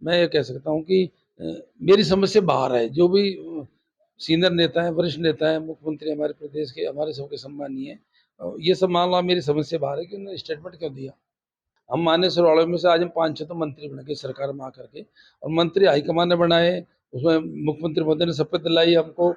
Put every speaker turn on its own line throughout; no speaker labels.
मैं ये कह सकता हूँ कि मेरी समझ से बाहर है। जो भी सीनियर नेता है, वरिष्ठ नेता है, मुख्यमंत्री हमारे प्रदेश के, हमारे सबके सम्मानीय है, ये सब मामला मेरी समझ से बाहर है कि उन्होंने स्टेटमेंट क्यों दिया। हम मान्य सचिवालय में से आज हम 5-6 तो मंत्री बन गए सरकार में आकर के, और मंत्री हाईकमान ने बनाए, उसमें मुख्यमंत्री महोदय ने शपथ दिलाई हमको।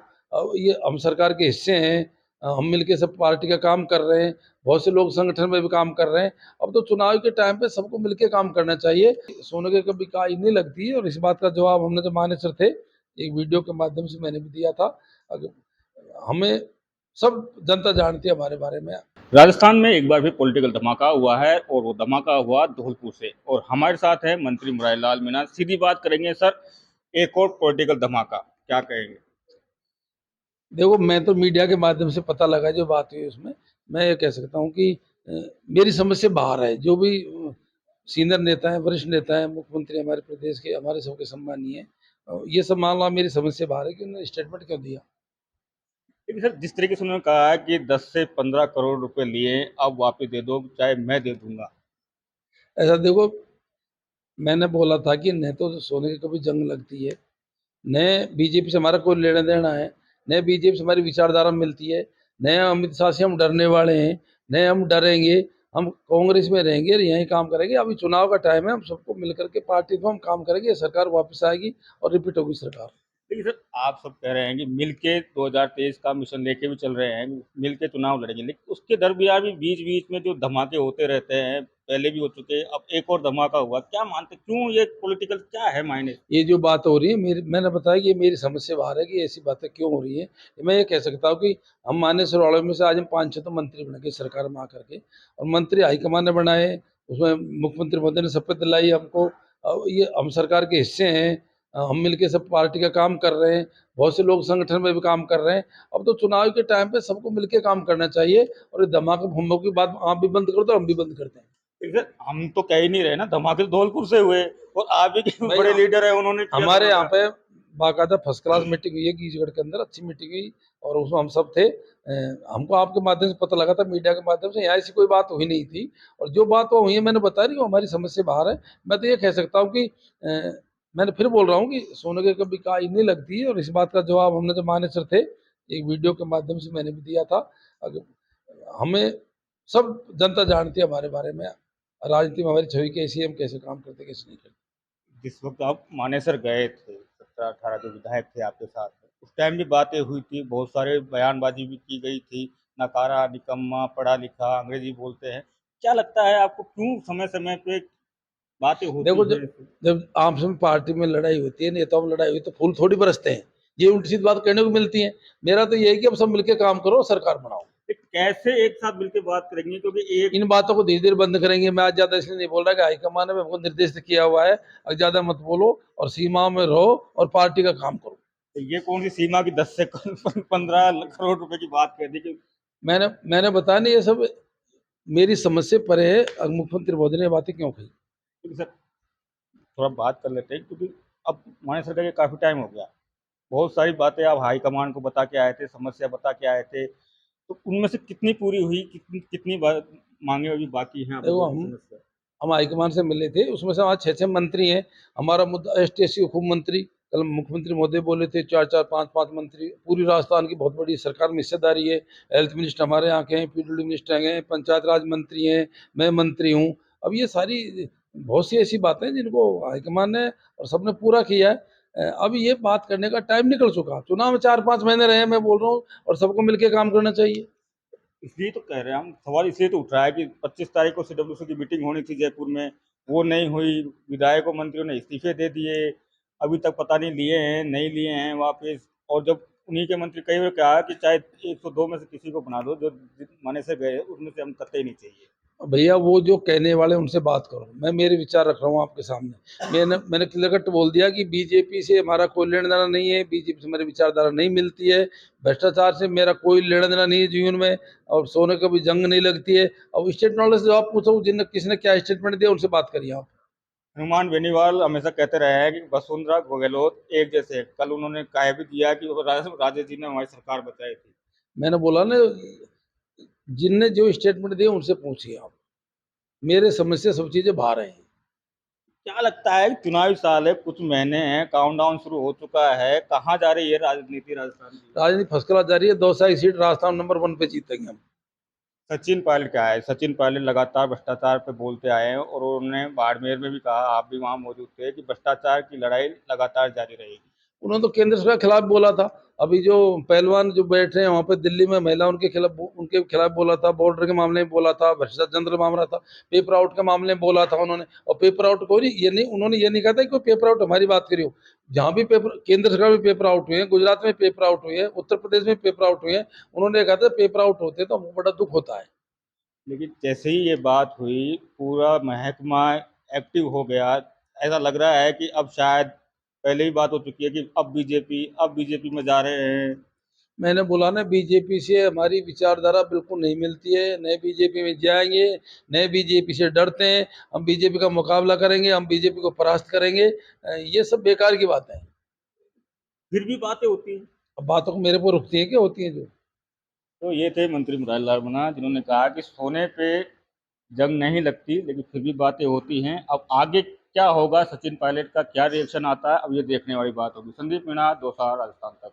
ये हम सरकार के हिस्से हैं, हम मिलके सब पार्टी का काम कर रहे हैं, बहुत से लोग संगठन में भी काम कर रहे हैं। अब तो चुनाव के टाइम पे सबको मिलके काम करना चाहिए। सोने के कभी काई नहीं लगती है, और इस बात का जवाब हमने जो मान्य सर थे, एक वीडियो के माध्यम से मैंने भी दिया था। हमें सब जनता जानती है हमारे बारे में।
राजस्थान में एक बार भी पॉलिटिकल धमाका हुआ है और वो धमाका हुआ धौलपुर से। और हमारे साथ है मंत्री मुरारीलाल मीणा। सीधी बात करेंगे सर, एक और पॉलिटिकल धमाका, क्या कहेंगे?
देखो, मैं तो मीडिया के माध्यम से पता लगा जो बात हुई उसमें, मैं ये कह सकता हूँ कि मेरी समझ से बाहर है। जो भी सीनियर नेता है, वरिष्ठ नेता है, मुख्यमंत्री हमारे प्रदेश के, हमारे सबके सम्मानीय है, ये सब मामला मेरी समझ से बाहर है कि उन्होंने स्टेटमेंट क्यों दिया।
लेकिन सर, जिस तरीके से उन्होंने कहा है कि 10 से 15 करोड़ रुपए लिए, अब वापस दे दो चाहे मैं दे दूंगा।
ऐसा देखो, मैंने बोला था कि न तो सोने की कभी जंग लगती है, न बीजेपी से हमारा कोई लेना देना है, न बीजेपी से हमारी विचारधारा मिलती है, न अमित शाह से हम डरने वाले हैं, न हम डरेंगे। हम कांग्रेस में रहेंगे और यहीं काम करेंगे। अभी चुनाव का टाइम है, हम सबको मिलकर के पार्टी में हम काम करेंगे, सरकार वापस आएगी और रिपीट होगी सरकार।
लेकिन सर, आप सब कह रहे हैं कि मिलके 2023 का मिशन लेके भी चल रहे हैं, मिलके चुनाव लड़ेंगे, लेकिन उसके दरमियान भी बीच बीच में जो धमाके होते रहते हैं, पहले भी हो चुके हैं, अब एक और धमाका हुआ। क्या मानते, क्यों ये पॉलिटिकल क्या है मायने?
ये जो बात हो रही है, मैंने बताया कि ये मेरी समझ से बाहर है कि ऐसी बातें क्यों हो रही है। मैं ये कह सकता हूँ कि हम मान्य सचिवालय में से आज हम 5-6 तो मंत्री बन गए सरकार में आकर के, और मंत्री हाईकमान ने बनाए, उसमें मुख्यमंत्री महोदय ने शपथ दिलाई हमको। ये हम सरकार के हिस्से हैं, हम मिलके सब पार्टी का काम कर रहे हैं, बहुत से लोग संगठन में भी काम कर रहे हैं। अब तो चुनाव के टाइम पे सबको मिलके काम करना चाहिए, और ये धमाका भम्बों की बात आप भी बंद कर दो, हम भी बंद करते हैं।
लेकिन सर, हम तो कह ही नहीं रहे ना, धमाके तो धौलपुर से हुए, और आप भी के
भाई,
बड़े लीडर है, उन्होंने किया
हमारे यहाँ
धमाका।
पे बाकायदा फर्स्ट क्लास मीटिंग हुई है गीजगढ़ के अंदर, अच्छी मीटिंग हुई, और उसमें हम सब थे। हमको आपके माध्यम से पता लगा था, मीडिया के माध्यम से, यहाँ ऐसी कोई बात हुई नहीं थी। और जो बात वो हुई है, मैंने बता रही हूँ, हमारी समझ से बाहर है। मैं तो ये कह सकता हूँ कि मैंने फिर बोल रहा हूँ कि सोने के कभी काई नहीं लगती है, और इस बात का जवाब हमने जो मान्य सर थे, एक वीडियो के माध्यम से मैंने भी दिया था। हमें सब जनता जानती है हमारे बारे में, राजनीति में हमारी छवि कैसी है, हम कैसे काम करते, कैसे नहीं करते।
जिस वक्त आप मानेसर गए थे, 17-18 जो विधायक थे आपके साथ, उस टाइम भी बातें हुई थी, बहुत सारे बयानबाजी भी की गई थी, नकारा, निकम्मा, पढ़ा लिखा, अंग्रेजी बोलते हैं। क्या लगता है आपको, क्यों समय समय पे बातें होती
देखो,
हैं?
जब जब आपस में पार्टी में लड़ाई होती है, नेताओं में लड़ाई हुई, तो फूल थोड़ी बरसते हैं, ये उल्टी सीधी बात कहने को मिलती है। मेरा तो ये है कि अब सब मिलकर काम करो, सरकार बनाओ।
कैसे एक साथ मिलकर बात करेंगे, क्योंकि एक
इन बातों को धीरे धीरे बंद करेंगे। मैं आज ज्यादा इसलिए नहीं बोल रहा कि हाईकमान ने हमको निर्देश किया हुआ है, अब ज्यादा मत बोलो और सीमाओं में रहो और पार्टी का काम करो।
ये कौन सी सीमा की 10 से 15 करोड़ रुपए की बात कर दी कि?
मैंने बताया नहीं, ये सब मेरी समझ से परे है। मुख्यमंत्री मोदी ने ये बातें क्यों कही।
सर, थोड़ा बात कर लेते हैं, क्योंकि अब माने सरकार के काफी टाइम हो गया, बहुत सारी बातें आप हाईकमान को बता के आए थे, समस्या बता के आए थे, तो उनमें से कितनी पूरी हुई, कितनी कितनी मांगे अभी बाकी हैं आप
देखो,
लोगों की समस्या?
हम हाईकमान से मिले थे, उसमें से आज 6-6 मंत्री हैं। हमारा मुद्दा ST SC उप मंत्री, कल मुख्यमंत्री महोदय बोले थे 4-4 5-5 मंत्री, पूरी राजस्थान की बहुत बड़ी सरकार में हिस्सेदारी है। हेल्थ मिनिस्टर हमारे यहाँ के हैं, PWD मिनिस्टर हैं, पंचायत राज मंत्री हैं, मैं मंत्री हूँ। अब ये सारी बहुत सी ऐसी बातें हैं जिनको हाईकमान ने और सबने पूरा किया है। अब ये बात करने का टाइम निकल चुका, चुनाव में 4-5 महीने रहे, मैं बोल रहा हूँ, और सबको मिलकर काम करना चाहिए।
इसलिए तो कह रहे हैं हम, सवाल इसलिए तो उठ रहा है कि 25 तारीख को CWC की मीटिंग होनी थी जयपुर में, वो नहीं हुई, विधायकों मंत्रियों ने इस्तीफे दे दिए, अभी तक पता नहीं लिए हैं नहीं लिए हैं वापस। और जब उन्हीं के मंत्री कई बार कहा कि चाहे 102 में से किसी को बना दो, जो माने से गए उनमें से हम कतई नहीं चाहिए।
भैया, वो जो कहने वाले उनसे बात करो, मैं मेरे विचार रख रहा हूँ आपके सामने। मैंने क्लियर कट बोल दिया कि बीजेपी से हमारा कोई लेना देना नहीं है, बीजेपी से हमारी विचारधारा नहीं मिलती है, भ्रष्टाचार से मेरा कोई लेना देना नहीं है जीवन में, और सोने का भी जंग नहीं लगती है। अब स्टेटमेंट वाले से आप पूछो जिन किसने क्या स्टेटमेंट दिया, उनसे बात करिए आप।
हनुमान बेनीवाल हमेशा कहते रहे हैं कि वसुंधरा गहलोत एक जैसे हैं। कल उन्होंने कह भी दिया कि राजेश जी ने हमारी सरकार बचाई थी।
मैंने बोला ना, जिनने जो स्टेटमेंट दिए उनसे पूछिए आप। मेरे समझ से सब चीजें बाहर हैं।
क्या लगता है चुनावी साल है, कुछ महीने हैं, काउंटडाउन शुरू हो चुका है, कहाँ जा रही है राजनीति राजस्थान की?
राजनीति फर्स्ट क्लास जा रही है, दौसा की सीट राजस्थान नंबर 1 पे जीतेंगे हम।
सचिन पायलट क्या है, सचिन पायलट लगातार भ्रष्टाचार पे बोलते आए हैं और उन्होंने बाड़मेर में भी कहा, आप भी वहां मौजूद थे, कि भ्रष्टाचार की लड़ाई लगातार जारी रहेगी।
उन्होंने तो केंद्र सरकार के खिलाफ बोला था। अभी जो पहलवान जो बैठ रहे हैं वहां पे दिल्ली में, महिला उनके खिलाफ बोला था, बॉर्डर के मामले में बोला था, भ्रष्टाचार जनरल मामला था, पेपर आउट के मामले में बोला था उन्होंने। और पेपर आउट को नहीं, ये नहीं, उन्होंने ये नहीं कहा था कि कोई पेपर आउट हमारी बात करी हो। जहां भी पेपर, केंद्र सरकार में पेपर आउट हुए हैं, गुजरात में पेपर आउट हुए हैं, उत्तर प्रदेश में पेपर आउट हुए हैं, उन्होंने कहा था पेपर आउट होते हैं तो हमको बड़ा दुख होता है।
लेकिन जैसे ही ये बात हुई, पूरा महकमा एक्टिव हो गया। ऐसा लग रहा है कि अब शायद पहले ही बात हो चुकी है कि अब बीजेपी में जा रहे हैं।
मैंने बोला ना, बीजेपी से हमारी विचारधारा बिल्कुल नहीं मिलती है, नए बीजेपी में जाएंगे, नए बीजेपी से डरते हैं, हम बीजेपी का मुकाबला करेंगे, हम बीजेपी को परास्त करेंगे, ये सब बेकार की बातें हैं।
फिर भी बातें होती हैं।
अब बातों को मेरे को रुकती हैं क्या, होती हैं जो।
तो ये थे मंत्री मुरारी लाल मीणा, जिन्होंने कहा कि सोने पे जंग नहीं लगती, लेकिन फिर भी बातें होती हैं। अब आगे क्या होगा, सचिन पायलट का क्या रिएक्शन आता है, अब ये देखने वाली बात होगी। संदीप मीणा, दौसा, राजस्थान तक।